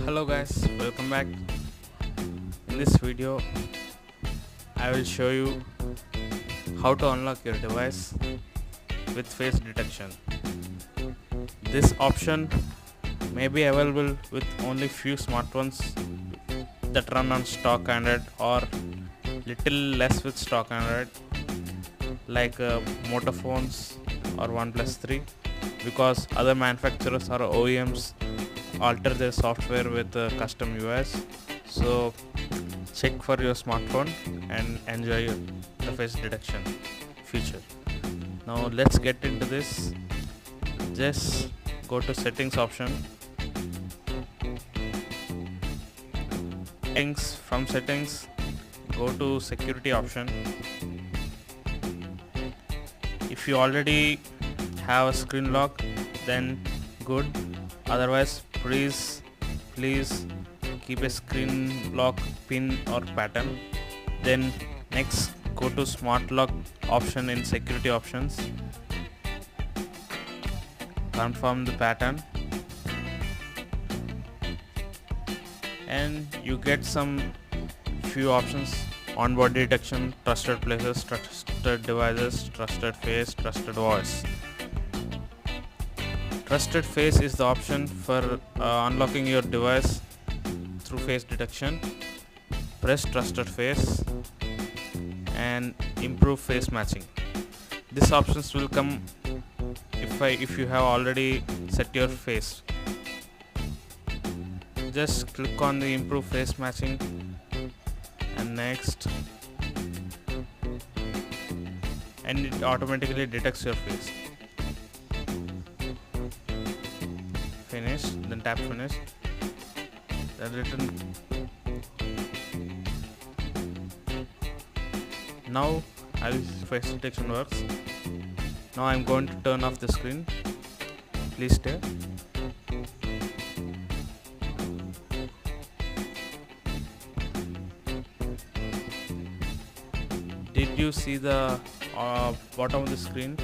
Hello guys, welcome back. In this video I will show you how to unlock your device with face detection. This option may be available with only few smartphones that run on stock Android or little less with stock Android like moto phones or oneplus 3, because other manufacturers or OEMs alter their software with custom UIs. So check for your smartphone and enjoy the face detection feature. Now let's get into this. Just go to settings option. From settings, go to security option. If you already have a screen lock, then good. Otherwise, please keep a screen lock pin or pattern. Then next, go to smart lock option in security options. Confirm the pattern and you get some few options: onboard detection, trusted places, trusted devices, trusted face, trusted voice. Trusted face is the option for unlocking your device through face detection. Press trusted face and improve face matching. These options will come if you have already set your face. Just click on the improve face matching and next, and it automatically detects your face. Finish, then tap finish, then return. Now face detection works. Now I'm going to turn off the screen. Please stay. Did you see the bottom of the screen?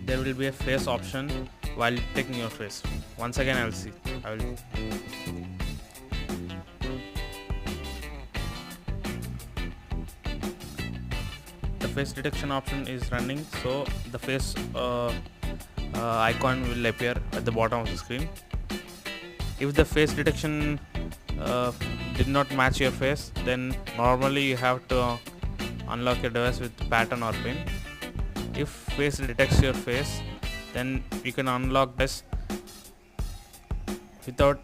There will be a face option while taking your face. Once again I will the face detection option is running, so the face icon will appear at the bottom of the screen. If the face detection did not match your face, then normally you have to unlock your device with pattern or pin. If face detects your face, then you can unlock this without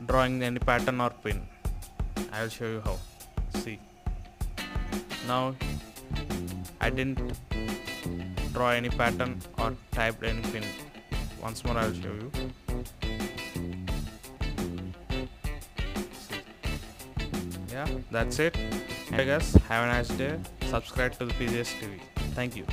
drawing any pattern or pin. I will show you how. See, now I didn't draw any pattern or typed any pin. Once more I will show you. See. Yeah, that's it. Hey guys, have a nice day. Subscribe to the PJS TV. Thank you.